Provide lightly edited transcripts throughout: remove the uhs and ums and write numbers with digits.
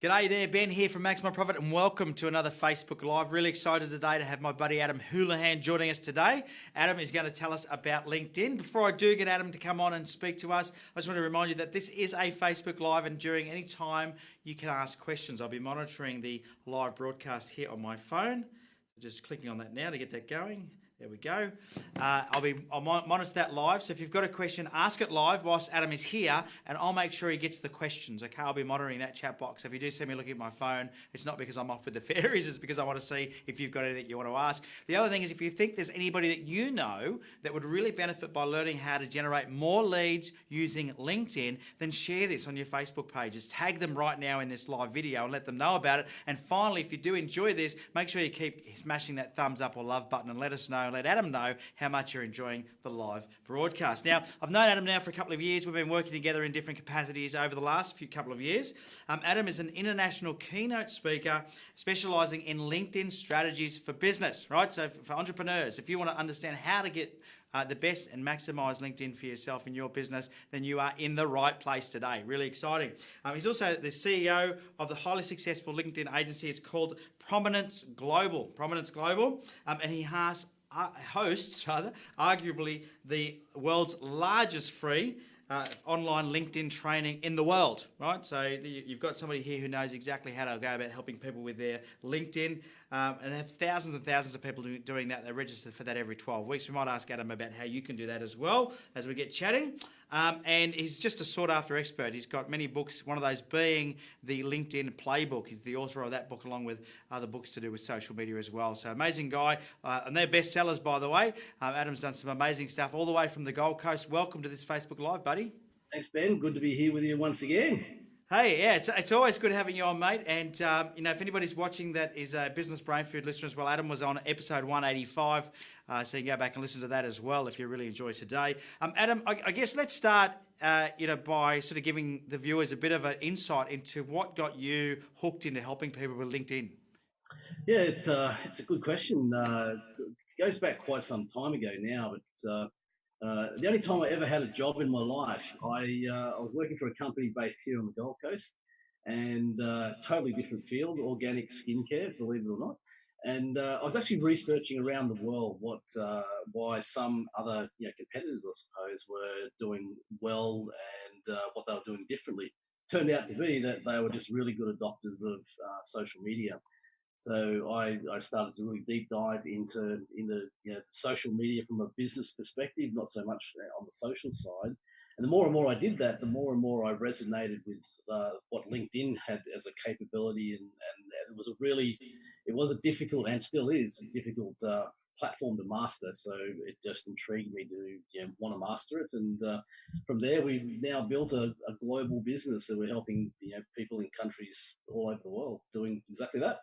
G'day there, Ben here from Maximum Profit, and welcome to another Facebook Live. Really excited today to have my buddy Adam Houlihan joining us today. Adam is going to tell us about LinkedIn. Before I do get Adam to come on and speak to us, I just want to remind you that this is a Facebook Live, and during any time you can ask questions. I'll be monitoring the live broadcast here on my phone. Just clicking on that now to get that going. There we go. I'll monitor that live. So if you've got a question, ask it live whilst Adam is here, and I'll make sure he gets the questions. Okay, I'll be monitoring that chat box. So if you do see me looking at my phone, it's not because I'm off with the fairies. It's because I want to see if you've got anything you want to ask. The other thing is, if you think there's anybody that you know that would really benefit by learning how to generate more leads using LinkedIn, then share this on your Facebook pages. Tag them right now in this live video and let them know about it. And finally, if you do enjoy this, make sure you keep smashing that thumbs up or love button and let us know. Let Adam know how much you're enjoying the live broadcast. Now, I've known Adam now for a couple of years. We've been working together in different capacities over the last couple of years. Adam is an international keynote speaker specializing in LinkedIn strategies for business, right? So for entrepreneurs, if you want to understand how to get the best and maximize LinkedIn for yourself and your business, then you are in the right place today. Really exciting. He's also the CEO of the highly successful LinkedIn agency. It's called Prominence Global. And he hosts arguably the world's largest free online LinkedIn training in the world, right? So you've got somebody here who knows exactly how to go about helping people with their LinkedIn, and they have thousands and thousands of people doing that. They register for that every 12 weeks. We might ask Adam about how you can do that as well as we get chatting. And he's just a sought-after expert. He's got many books, one of those being the LinkedIn Playbook. He's the author of that book, along with other books to do with social media as well. So amazing guy. And they're bestsellers, by the way. Adam's done some amazing stuff all the way from the Gold Coast. Welcome to this Facebook Live, buddy. Thanks, Ben. Good to be here with you once again. Hey, yeah, it's always good having you on, mate. And, if anybody's watching that is a Business Brain Food listener as well, Adam was on episode 185, so you can go back and listen to that as well if you really enjoy today. Adam, I guess let's start, by sort of giving the viewers a bit of an insight into what got you hooked into helping people with LinkedIn. Yeah, it's a good question. It goes back quite some time ago now, but the only time I ever had a job in my life, I was working for a company based here on the Gold Coast, and totally different field, organic skincare, believe it or not. And I was actually researching around the world why some other competitors, I suppose, were doing well and what they were doing differently. Turned out to be that they were just really good adopters of social media. So I started to really deep dive into social media from a business perspective, not so much on the social side. And the more and more I did that, the more and more I resonated with what LinkedIn had as a capability, and it was a difficult, and still is a difficult platform to master. So it just intrigued me to want to master it, and from there we've now built a global business that we're helping people in countries all over the world doing exactly that.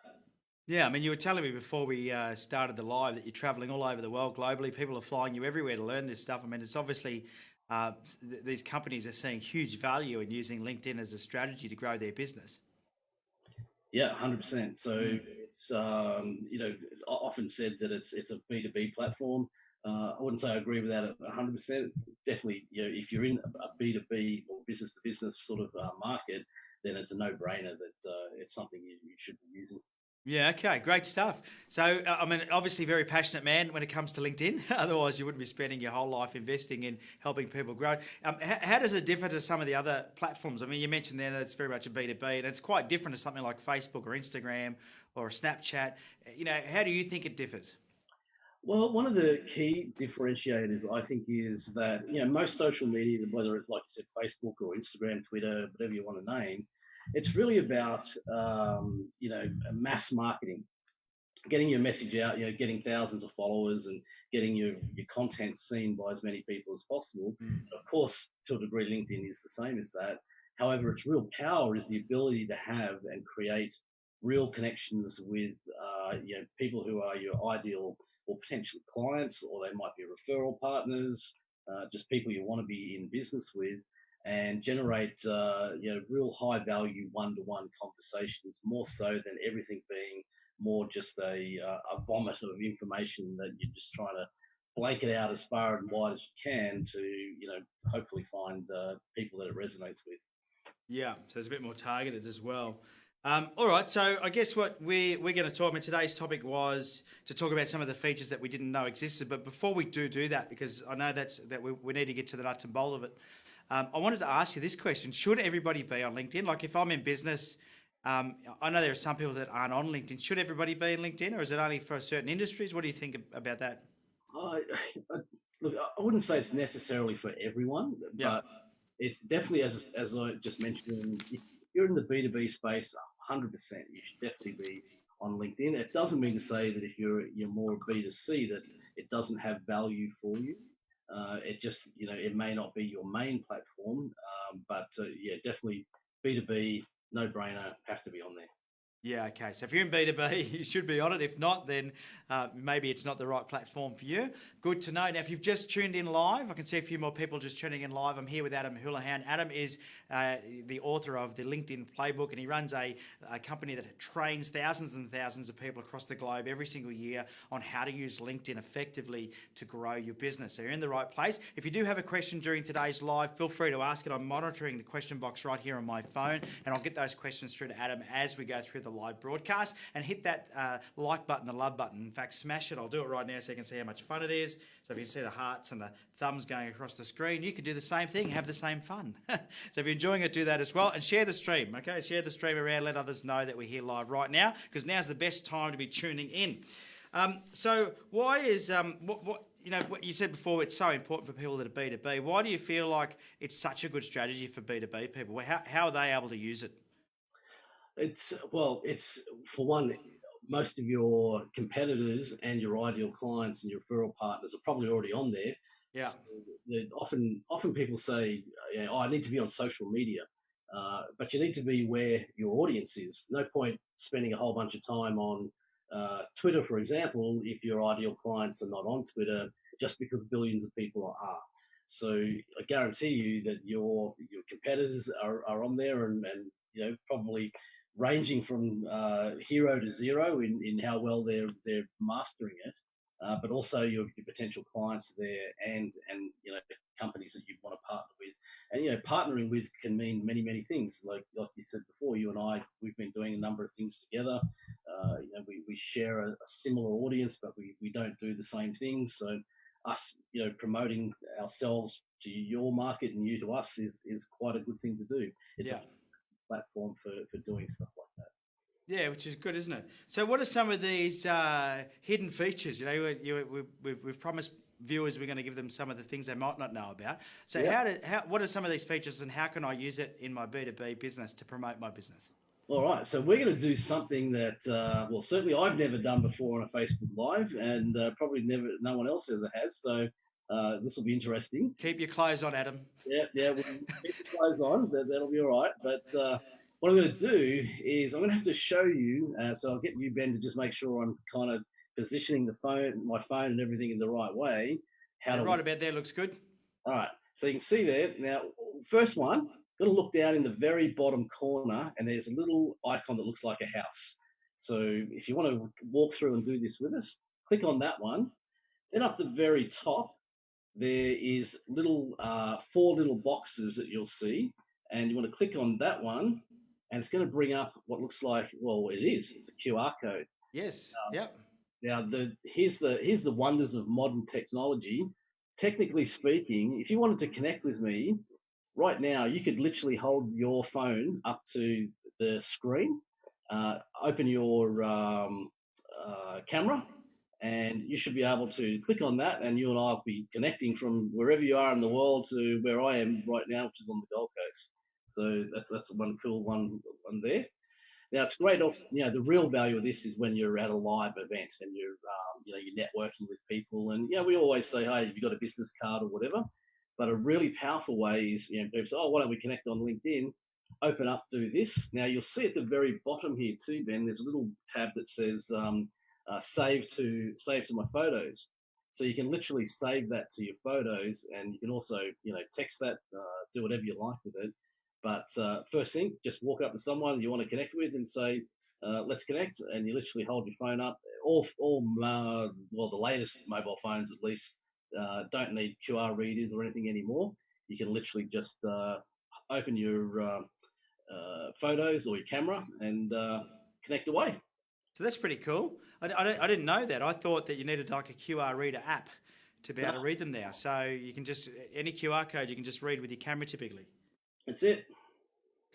Yeah, I mean, you were telling me before we started the live that you're traveling all over the world globally. People are flying you everywhere to learn this stuff. I mean, it's obviously these companies are seeing huge value in using LinkedIn as a strategy to grow their business. Yeah, 100%. So it's often said that it's a B2B platform. I wouldn't say I agree with that 100%. Definitely, if you're in a B2B or business to business sort of market, then it's a no-brainer that it's something you should be using. Yeah, okay, great stuff. So, I mean, obviously very passionate man when it comes to LinkedIn. Otherwise, you wouldn't be spending your whole life investing in helping people grow. How does it differ to some of the other platforms? I mean, you mentioned there that it's very much a B2B, and it's quite different to something like Facebook or Instagram or a Snapchat. How do you think it differs? Well, one of the key differentiators, I think, is that most social media, whether it's like you said, Facebook or Instagram, Twitter, whatever you want to name, it's really about mass marketing, getting your message out, getting thousands of followers and getting your content seen by as many people as possible. Of course, to a degree, LinkedIn is the same as that. However, its real power is the ability to have and create real connections with people who are your ideal or potential clients, or they might be referral partners, just people you want to be in business with, and generate real high value one-to-one conversations, more so than everything being more just a vomit of information that you're just trying to blanket out as far and wide as you can to hopefully find people that it resonates with. Yeah, so it's a bit more targeted as well. All right, so I guess what we're going to talk about today's topic was to talk about some of the features that we didn't know existed. But before we do that, because I know that we need to get to the nuts and bolts of it, I wanted to ask you this question: should everybody be on LinkedIn? Like, if I'm in business, I know there are some people that aren't on LinkedIn. Should everybody be in LinkedIn, or is it only for certain industries? What do you think about that? I, I, look, I wouldn't say it's necessarily for everyone, Yeah. but it's definitely as I just mentioned. If you're in the B2B space, 100%, you should definitely be on LinkedIn. It doesn't mean to say that if you're more B2C that it doesn't have value for you. It just it may not be your main platform, but yeah, definitely B2B, no brainer, have to be on there. Yeah, okay. So if you're in B2B, you should be on it. If not, then maybe it's not the right platform for you. Good to know. Now, if you've just tuned in live, I can see a few more people just tuning in live. I'm here with Adam Houlihan. Adam is the author of the LinkedIn Playbook, and he runs a company that trains thousands and thousands of people across the globe every single year on how to use LinkedIn effectively to grow your business. So you're in the right place. If you do have a question during today's live, feel free to ask it. I'm monitoring the question box right here on my phone, and I'll get those questions through to Adam as we go through the live broadcast. And hit that like button, the love button. In fact, smash it. I'll do it right now so you can see how much fun it is. So if you see the hearts and the thumbs going across the screen, you can do the same thing, have the same fun. So if you're enjoying it, do that as well. And share the stream, okay? Share the stream around, let others know that we're here live right now, because now's the best time to be tuning in. So why is, what you said before, it's so important for people that are B2B. Why do you feel like it's such a good strategy for B2B people? How are they able to use it? It's for one, most of your competitors and your ideal clients and your referral partners are probably already on there. Yeah. So often people say, "Oh, I need to be on social media," but you need to be where your audience is. No point spending a whole bunch of time on Twitter, for example, if your ideal clients are not on Twitter, just because billions of people are. So I guarantee you that your competitors are on there, and probably ranging from hero to zero in how well they're mastering it, but also your potential clients there, and companies that you want to partner with. And partnering with can mean many things. Like you said before, you and I, we've been doing a number of things together. We share a similar audience, but we don't do the same things. So us promoting ourselves to your market and you to us is quite a good thing to do. It's Yeah. a platform for doing stuff like that. Yeah, which is good, isn't it? So, what are some of these hidden features? We've promised viewers we're going to give them some of the things they might not know about. So, Yeah. what are some of these features, and how can I use it in my B2B business to promote my business? All right, so we're going to do something that, certainly I've never done before on a Facebook Live, and probably no one else ever has. So this will be interesting. Keep your clothes on, Adam. Yeah, we'll keep the clothes on. That'll be all right. But what I'm going to do is I'm going to have to show you. So I'll get you, Ben, to just make sure I'm kind of positioning my phone and everything in the right way. Right about there looks good. All right, so you can see there. Now, first one, got to look down in the very bottom corner, and there's a little icon that looks like a house. So if you want to walk through and do this with us, click on that one. Then up the very top, there is four little boxes that you'll see, and you want to click on that one, and it's going to bring up what looks like, it's a QR code. Yes. Yep. Now, here's the wonders of modern technology. Technically speaking, if you wanted to connect with me right now, you could literally hold your phone up to the screen, open your camera, and you should be able to click on that, and you and I will be connecting from wherever you are in the world to where I am right now, which is on the Gold Coast. So that's one cool one there. Now it's great. The real value of this is when you're at a live event and you're networking with people, and we always say, hey, have you got a business card or whatever? But a really powerful way is, people say, oh, why don't we connect on LinkedIn? Open up, do this. Now you'll see at the very bottom here too, Ben. There's a little tab that says save to my photos. So you can literally save that to your photos, and you can also text that, do whatever you like with it. But first thing, just walk up to someone you want to connect with and say, let's connect. And you literally hold your phone up. The latest mobile phones at least don't need QR readers or anything anymore. You can literally just open your photos or your camera and connect away. So that's pretty cool. I didn't know that. I thought that you needed like a QR reader app to be able No, to read them now. So you can just, any QR code you can just read with your camera typically. that's it.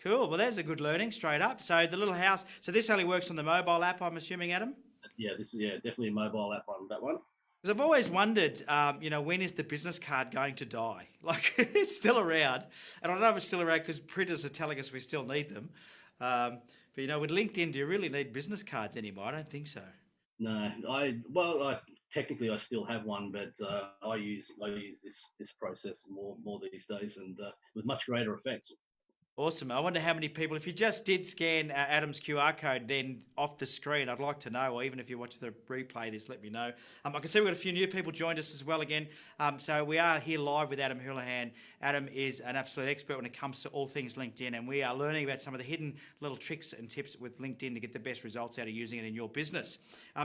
Cool. Well, there's a good learning straight up. So the little house, so this only works on the mobile app, I'm assuming, Adam? Yeah, this is definitely a mobile app on that one. Because I've always wondered, when is the business card going to die? Like, it's still around. And I don't know if it's still around because printers are telling us we still need them. But, with LinkedIn, do you really need business cards anymore? I don't think so. No, technically I still have one, but I use this process more these days, and with much greater effects. Awesome. I wonder how many people, if you just did scan Adam's QR code then off the screen, I'd like to know, or even if you watch the replay this, let me know. I can see we've got a few new people joined us as well again. So we are here live with Adam Houlihan. Adam is an absolute expert when it comes to all things LinkedIn, and we are learning about some of the hidden little tricks and tips with LinkedIn to get the best results out of using it in your business.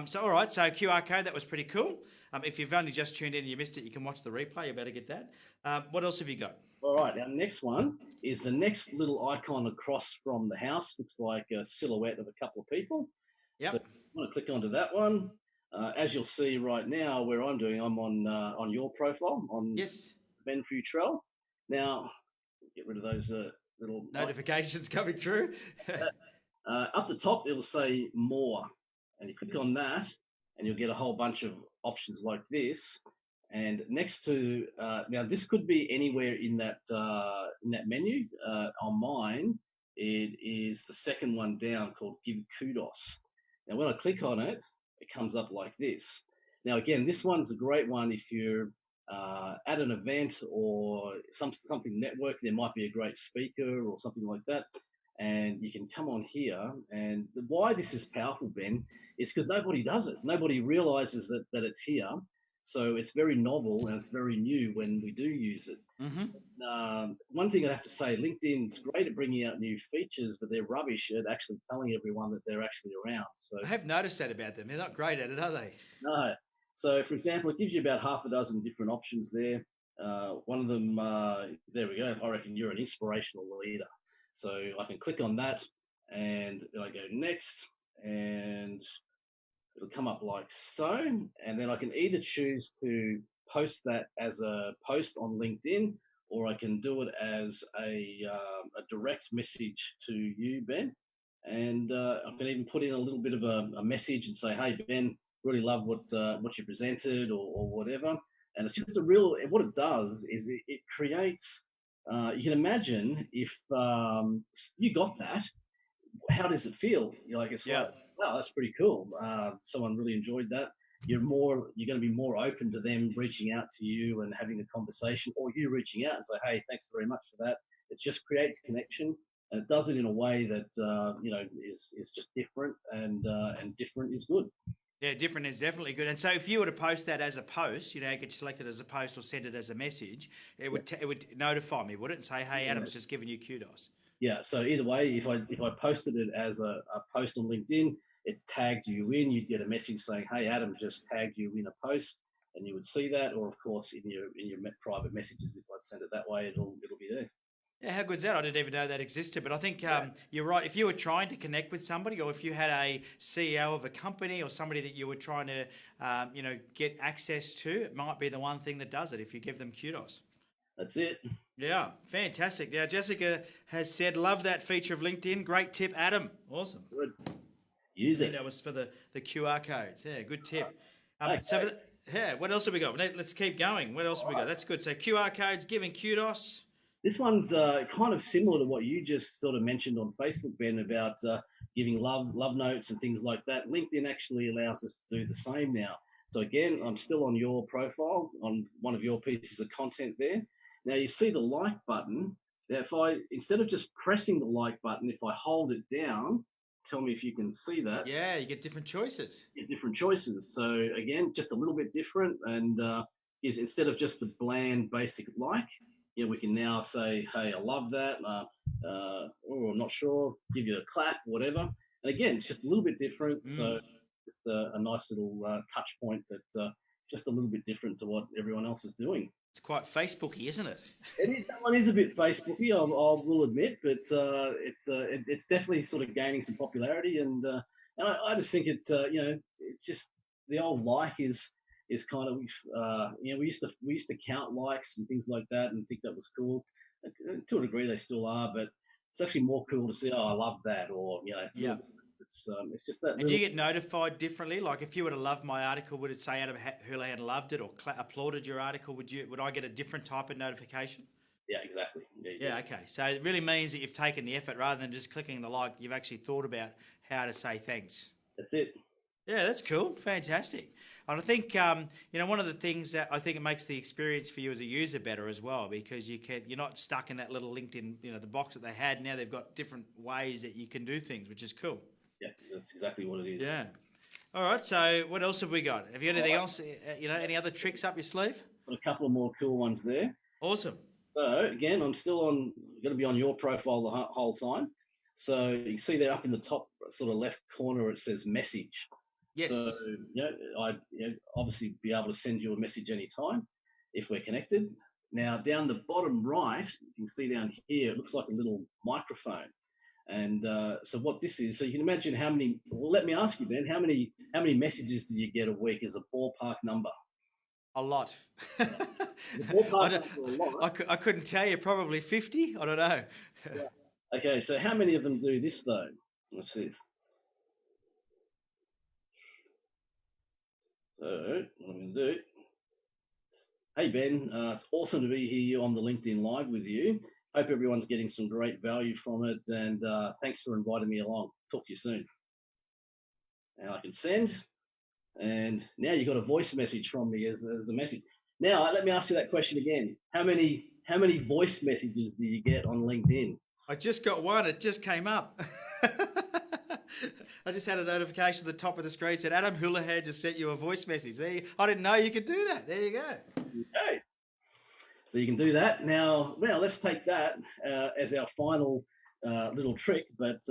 So QR code, that was pretty cool. If you've only just tuned in and you missed it, you can watch the replay. You better get that. What else have you got? All right, our next one is the next little icon across from the house. Looks like a silhouette of a couple of people. Yep. So I'm going to click onto that one. As you'll see right now, where I'm on your profile on Yes. Ben Futrell. Now, get rid of those little Notifications coming through. up the top, it'll say more, and you click on that, and you'll get a whole bunch of options like this. And next to now, this could be anywhere in that menu. On mine, it is the second one down called Give Kudos. Now, when I click on it, it comes up like this. Now, again, this one's a great one if you're at an event or something network. There might be a great speaker or something like that, and you can come on here. And why this is powerful, Ben, is because nobody does it. Nobody realizes that it's here. So it's very novel and it's very new when we do use it. Mm-hmm. One thing I have to say, LinkedIn's great at bringing out new features, but they're rubbish at actually telling everyone that they're actually around. So I have noticed that about them. They're not great at it, are they? no. So, for example, it gives you about half a dozen different options there. One of them, there we go. I reckon you're an inspirational leader. So I can click on that and then I go next, and it'll come up like so. And then I can either choose to post that as a post on LinkedIn, or I can do it as a direct message to you, Ben. And I can even put in a little bit of a message and say, hey, Ben, really love what you presented or whatever. And it's just what it does is it creates, you can imagine if you got that, how does it feel? It's like, wow, that's pretty cool. Someone really enjoyed that. You're going to be more open to them reaching out to you and having a conversation, or you reaching out and say, hey, thanks very much for that. It just creates connection, and it does it in a way that is just different, and different is good. Yeah, different is definitely good. And so if you were to post that as a post, get selected as a post or send it as a message, it would notify me, would it? And say, hey, Adam's just giving you kudos. Yeah, so either way, if I posted it as a post on LinkedIn, it's tagged you in, you'd get a message saying, hey, Adam just tagged you in a post, and you would see that. Or, of course, in your private messages, if I'd send it that way, it'll be there. Yeah, how good's that? I didn't even know that existed. But I think you're right. If you were trying to connect with somebody, or if you had a CEO of a company or somebody that you were trying to, get access to, it might be the one thing that does it if you give them kudos. That's it. Yeah, fantastic. Now, Jessica has said, love that feature of LinkedIn. Great tip, Adam. Awesome. Good. Use it. That was for the QR codes. Yeah, good tip. Okay. What else have we got? Let's keep going. What else have we got? That's good. So QR codes, giving kudos. This one's kind of similar to what you just sort of mentioned on Facebook, Ben, about giving love notes and things like that. LinkedIn actually allows us to do the same now. So again, I'm still on your profile, on one of your pieces of content there. Now you see the like button. Now instead of just pressing the like button, if I hold it down, tell me if you can see that. Yeah, you get different choices. You get different choices. So again, just a little bit different, and instead of just the bland basic like, we can now say, hey, I love that, or I'm not sure, give you a clap, whatever. And again, it's just a little bit different. So just a nice little touch point that it's just a little bit different to what everyone else is doing. It's quite Facebooky, isn't it? That one is a bit Facebooky, I will admit, but it's definitely sort of gaining some popularity, and I just think it's just the old like is kind of we used to count likes and things like that and think that was cool. To a degree, they still are, but it's actually more cool to see. Oh, I love that, or Yeah. it's just that And do you little. get notified differently? Like if you were to love my article, would it say Adam Houlihan loved it or applauded your article? Would I get a different type of notification? Yeah, exactly. Yeah, Yeah, okay. So it really means that you've taken the effort rather than just clicking the like. You've actually thought about how to say thanks. that's it. Yeah, that's cool. Fantastic. And I think one of the things that I think it makes the experience for you as a user better as well, because you're not stuck in that little LinkedIn, the box that they had. Now they've got different ways that you can do things, which is cool. Yeah, that's exactly what it is. Yeah. All right. So what else have we got? Have you got anything else? Any other tricks up your sleeve? Got a couple of more cool ones there. Awesome. So again, I'm still going to be on your profile the whole time. So you see there up in the top sort of left corner, it says message. Yes. So I'd obviously be able to send you a message anytime if we're connected. Now down the bottom right, you can see down here, it looks like a little microphone. And so what this is, so you can imagine how many. Well, let me ask you, Ben, how many messages do you get a week as a ballpark number? A lot. The ballpark number a lot. I couldn't tell you. Probably 50. I don't know. Yeah. Okay, so how many of them do this though? What's this? So what I'm going to do. Hey Ben, it's awesome to be here on the LinkedIn Live with you. Hope everyone's getting some great value from it, and thanks for inviting me along. Talk to you soon. And I can send, and now you got a voice message from me as a message. Now let me ask you that question again. How many voice messages do you get on LinkedIn? I just got one. It just came up. I just had a notification at the top of the screen said Adam Houlihan just sent you a voice message. I didn't know you could do that. There you go. Okay. So you can do that. Now let's take that as our final little trick. But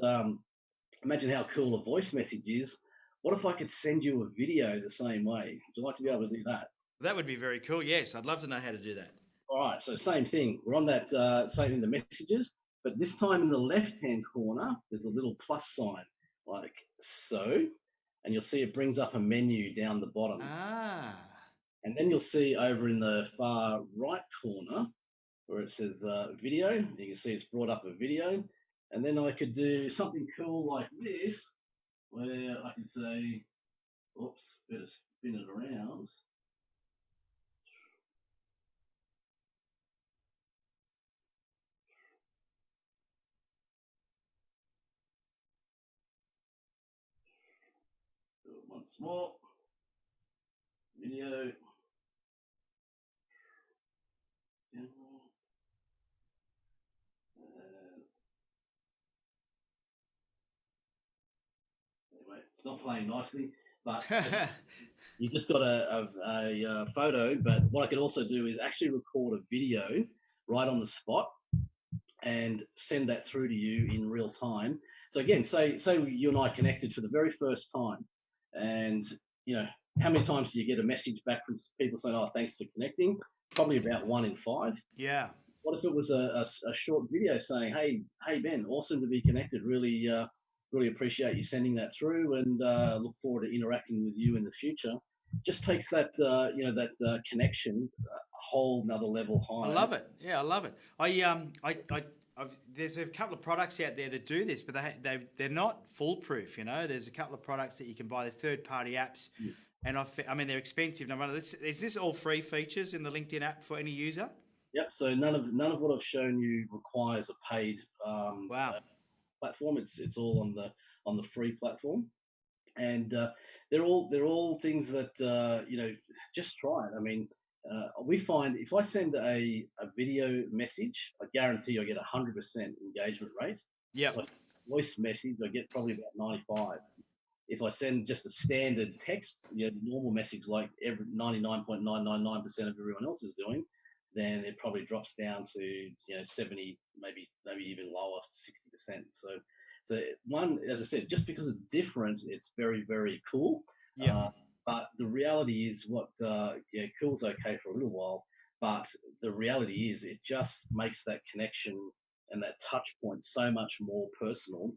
imagine how cool a voice message is. What if I could send you a video the same way? Would you like to be able to do that? That would be very cool. Yes, I'd love to know how to do that. All right. So same thing. We're on that same in the messages, but this time in the left-hand corner, there's a little plus sign like so, and you'll see it brings up a menu down the bottom. Ah. And then you'll see over in the far right corner where it says video. You can see it's brought up a video. And then I could do something cool like this, where I can say, oops, better spin it around. Do it once more. Video. Anyway, it's not playing nicely, but you just got a photo. But what I could also do is actually record a video right on the spot and send that through to you in real time. So again, say you and I connected for the very first time, and how many times do you get a message back from people saying, "Oh, thanks for connecting"? Probably about 1 in 5. Yeah. What if it was a short video saying, "Hey Ben, awesome to be connected. Really appreciate you sending that through, and look forward to interacting with you in the future." Just takes that connection a whole nother level higher. I love it. Yeah, I love it. There's a couple of products out there that do this, but they're not foolproof. There's a couple of products that you can buy, the third-party apps, and I mean they're expensive. No matter is this all free features in the LinkedIn app for any user? Yep. So none of what I've shown you requires a paid Wow. platform. It's all on the free platform, and they're all things that just try it. I mean, we find if I send a video message, I guarantee I get 100% engagement rate. Yeah. If I send a voice message, I get probably about 95. If I send just a standard text, normal message like 99.999% of everyone else is doing, then it probably drops down to 70, maybe even lower, 60%. So one, as I said, just because it's different, it's very, very cool. Yeah. But the reality is, cool's okay for a little while, But the reality is, it just makes that connection and that touch point so much more personal,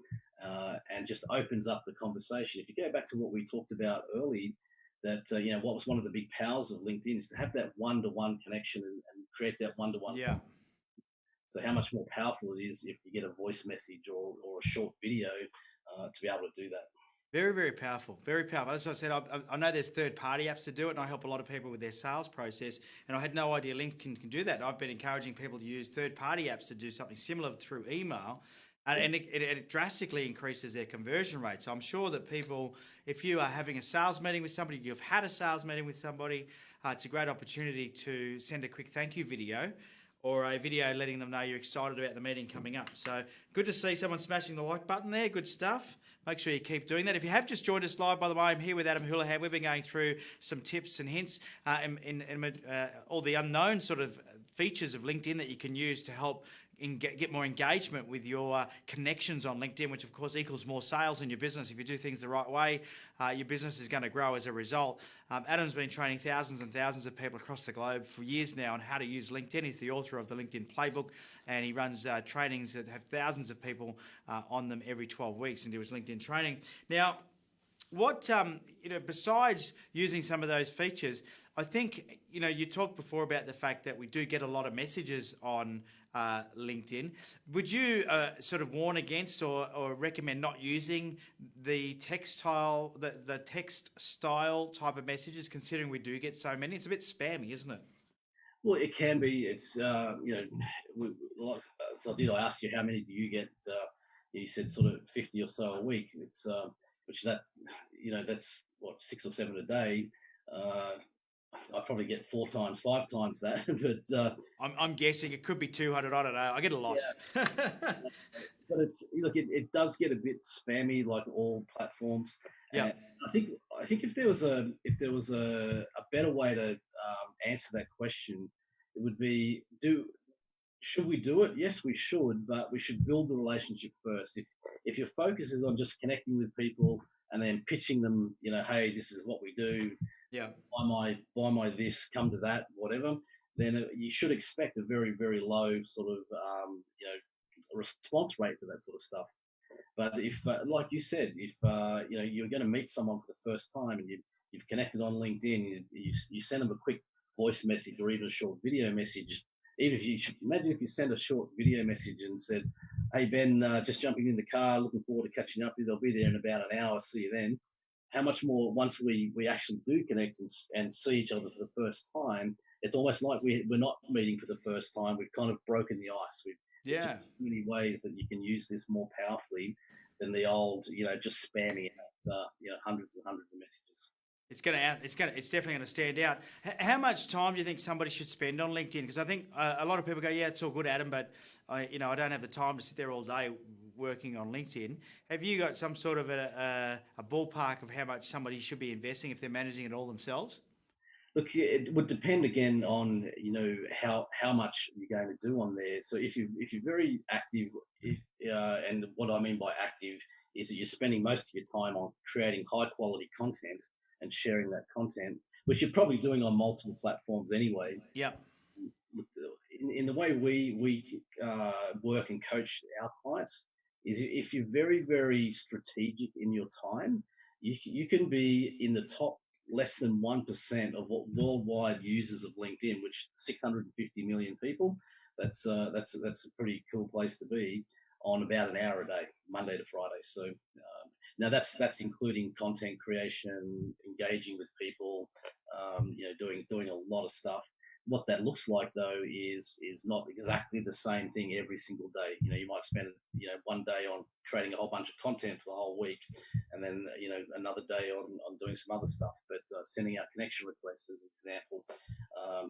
and just opens up the conversation. If you go back to what we talked about early, that what was one of the big powers of LinkedIn is to have that one-to-one connection, and create that one-to-one. Yeah. So how much more powerful it is if you get a voice message or a short video, to be able to do that. Very, very powerful. Very powerful. As I said, I know there's third-party apps to do it, and I help a lot of people with their sales process. And I had no idea LinkedIn can do that. I've been encouraging people to use third-party apps to do something similar through email, and it drastically increases their conversion rate. So I'm sure that people, if you are having a sales meeting with somebody, you've had a sales meeting with somebody, it's a great opportunity to send a quick thank you video, or a video letting them know you're excited about the meeting coming up. So good to see someone smashing the like button there. Good stuff. Make sure you keep doing that. If you have just joined us live, by the way, I'm here with Adam Houlihan. We've been going through some tips and hints in all the unknown sort of features of LinkedIn that you can use to help get more engagement with your connections on LinkedIn, which of course equals more sales in your business. If you do things the right way, your business is going to grow as a result. Adam's been training thousands and thousands of people across the globe for years now on how to use LinkedIn. He's the author of the LinkedIn Playbook, and he runs trainings that have thousands of people on them every 12 weeks into his LinkedIn training. Now, what besides using some of those features, I think you talked before about the fact that we do get a lot of messages on LinkedIn. Would you sort of warn against or recommend not using the text style type of messages, considering we do get so many? It's a bit spammy, isn't it? Well, it can be. It's I asked you how many do you get? You said sort of 50 or so a week. It's that's what, 6 or 7 a day. I probably get 4 times, 5 times that. But I'm guessing it could be 200. I don't know. I get a lot. Yeah. But it does get a bit spammy, like all platforms. Yeah. And I think if there was a better way to answer that question, it would be, should we do it? Yes, we should, but we should build the relationship first. If your focus is on just connecting with people and then pitching them, hey, this is what we do. Yeah. Buy my this, come to that, whatever. Then you should expect a very, very low sort of response rate to that sort of stuff. But if, like you said, if you're going to meet someone for the first time and you've connected on LinkedIn, you send them a quick voice message or even a short video message. Even if imagine if you send a short video message and said, "Hey Ben, just jumping in the car, looking forward to catching up with you. I'll be there in about an hour. See you then." How much more once we actually do connect and see each other for the first time? It's almost like we're not meeting for the first time. We've kind of broken the ice. There's just many ways that you can use this more powerfully than the old, just spamming out, hundreds and hundreds of messages. It's definitely going to stand out. How much time do you think somebody should spend on LinkedIn? Because I think a lot of people go, yeah, it's all good, Adam, but I don't have the time to sit there all day working on LinkedIn. Have you got some sort of a ballpark of how much somebody should be investing if they're managing it all themselves? Look, it would depend again on how much you're going to do on there. So if you're very active, and what I mean by active is that you're spending most of your time on creating high quality content and sharing that content, which you're probably doing on multiple platforms anyway. Yeah. In the way we work and coach our clients is, if you're very, very strategic in your time, you can be in the top less than 1% of what worldwide users of LinkedIn, which 650 million people. That's a pretty cool place to be, on about an hour a day, Monday to Friday. So now that's including content creation, engaging with people, doing a lot of stuff. What that looks like though is not exactly the same thing every single day. You might spend one day on creating a whole bunch of content for the whole week, and then another day on doing some other stuff, but sending out connection requests as an example.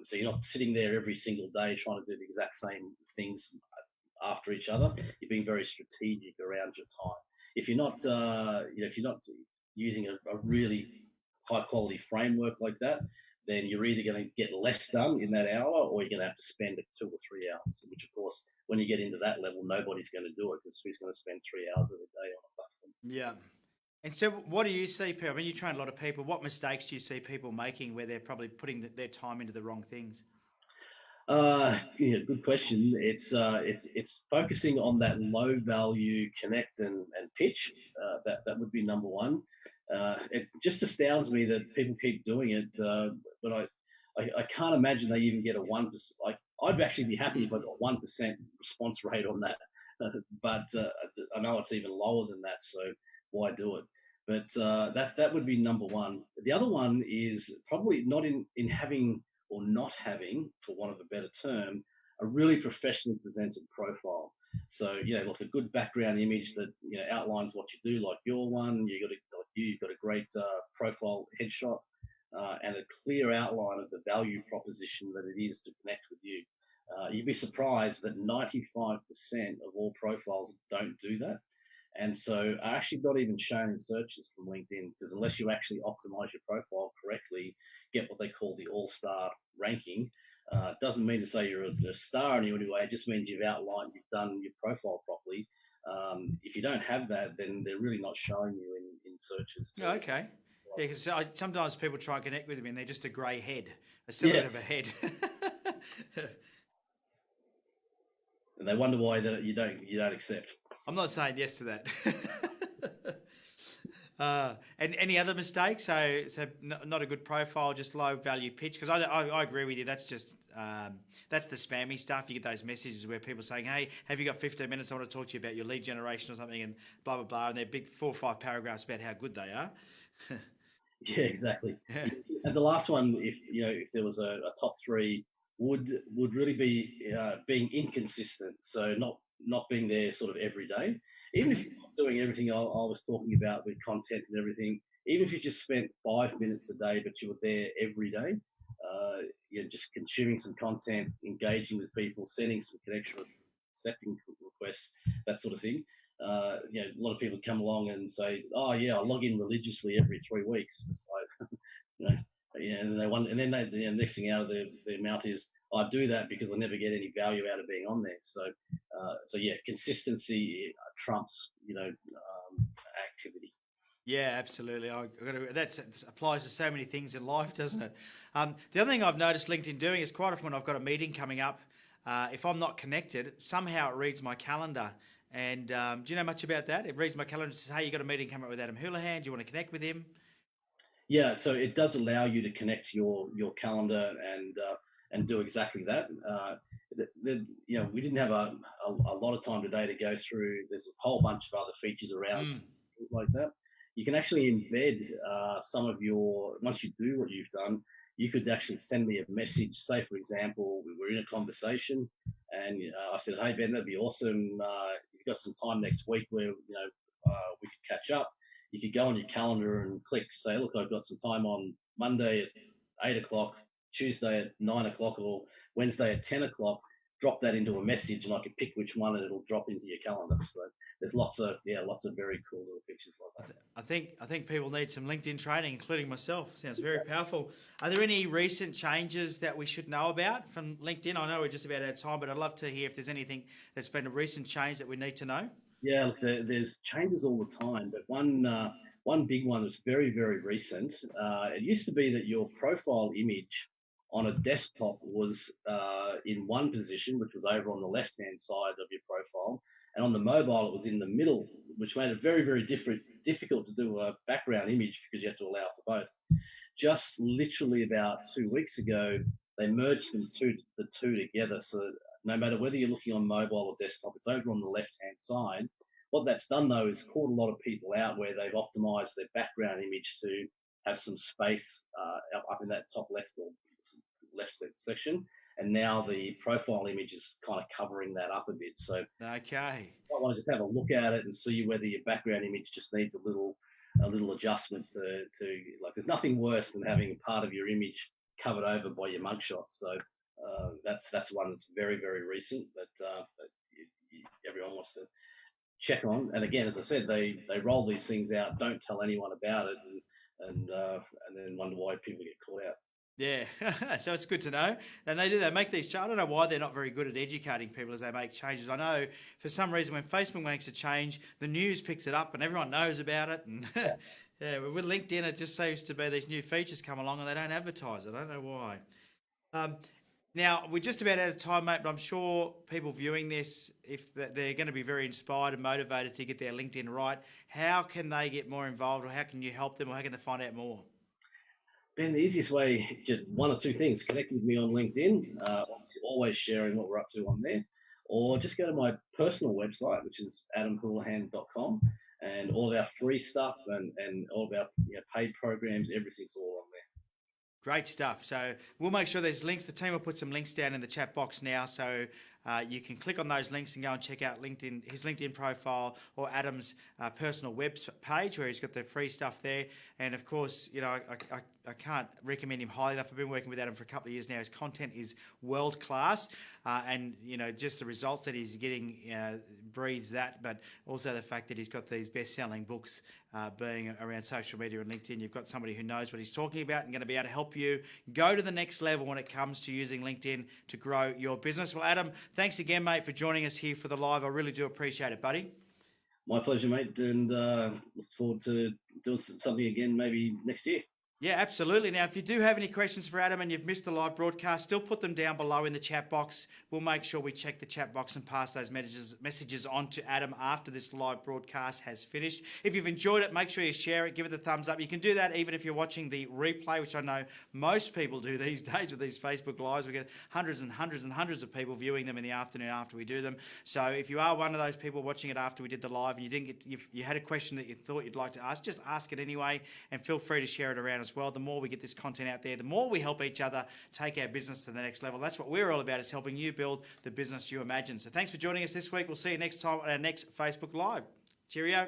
So you're not sitting there every single day trying to do the exact same things after each other. You're being very strategic around your time. If you're not using a really high quality framework like that, then you're either going to get less done in that hour, or you're going to have to spend 2 or 3 hours, which of course, when you get into that level, nobody's going to do it, because who's going to spend 3 hours of the day on a platform? Yeah. And so what do you see people, I mean, you train a lot of people, what mistakes do you see people making where they're probably putting their time into the wrong things? Yeah, good question. It's focusing on that low value connect and pitch. That would be number one. It just astounds me that people keep doing it, but I can't imagine they even get a 1%. Like I'd actually be happy if I got 1% response rate on that, but I know it's even lower than that. So why do it? But that would be number one. The other one is probably not in having or not having, for want of a better term, a really professionally presented profile. So, like a good background image that outlines what you do, like your one. You've got a great profile headshot and a clear outline of the value proposition that it is to connect with you. You'd be surprised that 95% of all profiles don't do that. And so are actually not even shown in searches from LinkedIn because unless you actually optimize your profile correctly, get what they call the all-star ranking, doesn't mean to say you're a star in any way. It just means you've done your profile properly. If you don't have that, then they're really not showing you in searches. Oh, okay. Yeah, because sometimes people try and connect with me and they're just a grey head, a Yeah, silhouette of a head. and they wonder why that you don't accept. I'm not saying yes to that. And any other mistakes? So not a good profile, just low value pitch. Because I agree with you. That's just that's the spammy stuff. You get those messages where people saying, "Hey, have you got 15 minutes? I want to talk to you about your lead generation or something," and blah blah blah. And they're big 4 or 5 paragraphs about how good they are. Yeah, exactly. Yeah. And the last one, if there was a top three, would really be being inconsistent. So not being there sort of every day. Even if Hmm. you're not doing everything I was talking about with content and everything, even if you just spent 5 minutes a day, but you were there every day, you're just consuming some content, engaging with people, sending some connection, accepting requests, that sort of thing. A lot of people come along and say, "Oh yeah, I log in religiously every 3 weeks." It's like, you know, yeah, and they want, and then next thing out of their mouth is, "I do that because I never get any value out of being on there." So yeah, consistency trumps activity. Yeah, absolutely. That applies to so many things in life, doesn't it? The other thing I've noticed LinkedIn doing is quite often when I've got a meeting coming up, if I'm not connected, somehow it reads my calendar. And do you know much about that? It reads my calendar and says, "Hey, you got a meeting coming up with Adam Houlihan. Do you want to connect with him?" Yeah, so it does allow you to connect your calendar and do exactly that. We didn't have a lot of time today to go through. There's a whole bunch of other features around Mm. things like that. You can actually embed some of your once you do what you've done. You could actually send me a message. Say, for example, we were in a conversation, and I said, "Hey Ben, that'd be awesome. You've got some time next week where we could catch up." You could go on your calendar and click, say, look, I've got some time on Monday at 8 o'clock, Tuesday at 9 o'clock, or Wednesday at 10 o'clock. Drop that into a message, and I can pick which one, and it'll drop into your calendar. So there's lots of very cool little features like that. I think people need some LinkedIn training, including myself. Sounds very powerful. Are there any recent changes that we should know about from LinkedIn? I know we're just about out of time, but I'd love to hear if there's anything that's been a recent change that we need to know. Yeah, look, there's changes all the time, but one big one that's very very recent. It used to be that your profile image on a desktop was in one position, which was over on the left hand side of your profile, and on the mobile it was in the middle, which made it very very difficult to do a background image because you have to allow for both. Just literally about 2 weeks ago, they merged the two together. So no matter whether you're looking on mobile or desktop, it's over on the left hand side. What that's done though is caught a lot of people out where they've optimized their background image to have some space up in that top left or section, and now the profile image is kind of covering that up a bit. So you Okay. might want to just have a look at it and see whether your background image just needs a little adjustment to like. There's nothing worse than having part of your image covered over by your mugshot. So that's one that's very very recent that everyone wants to check on. And again, as I said, they roll these things out, don't tell anyone about it, and then wonder why people get caught out. Yeah, so it's good to know. And they make these. I don't know why they're not very good at educating people as they make changes. I know for some reason when Facebook makes a change, the news picks it up and everyone knows about it. And yeah, but with LinkedIn, it just seems to be these new features come along and they don't advertise it. I don't know why. Um, Now, we're just about out of time, mate, but I'm sure people viewing this, if they're going to be very inspired and motivated to get their LinkedIn right, how can they get more involved, or how can you help them, or how can they find out more? Ben, the easiest way, just one or two things: connect with me on LinkedIn. Obviously, always sharing what we're up to on there, or just go to my personal website, which is adamhoulihan.com, and all of our free stuff and all of our paid programs, everything's all on there. Great stuff. So we'll make sure there's links. The team will put some links down in the chat box now, so you can click on those links and go and check out LinkedIn, his LinkedIn profile, or Adam's personal web page where he's got the free stuff there. And of course, I can't recommend him highly enough. I've been working with Adam for a couple of years now. His content is world class, and just the results that he's getting breeds that. But also the fact that he's got these best-selling books being around social media and LinkedIn. You've got somebody who knows what he's talking about and going to be able to help you go to the next level when it comes to using LinkedIn to grow your business. Well, Adam, thanks again, mate, for joining us here for the live. I really do appreciate it, buddy. My pleasure, mate, and look forward to doing something again maybe next year. Yeah, absolutely. Now, if you do have any questions for Adam and you've missed the live broadcast, still put them down below in the chat box. We'll make sure we check the chat box and pass those messages on to Adam after this live broadcast has finished. If you've enjoyed it, make sure you share it, give it the thumbs up. You can do that even if you're watching the replay, which I know most people do these days with these Facebook Lives. We get hundreds and hundreds and hundreds of people viewing them in the afternoon after we do them. So if you are one of those people watching it after we did the live and you had a question that you thought you'd like to ask, just ask it anyway, and feel free to share it around as well. The more we get this content out there, the more we help each other take our business to the next level. That's what we're all about, is helping you build the business you imagine. So thanks for joining us this week. We'll see you next time on our next Facebook Live. Cheerio.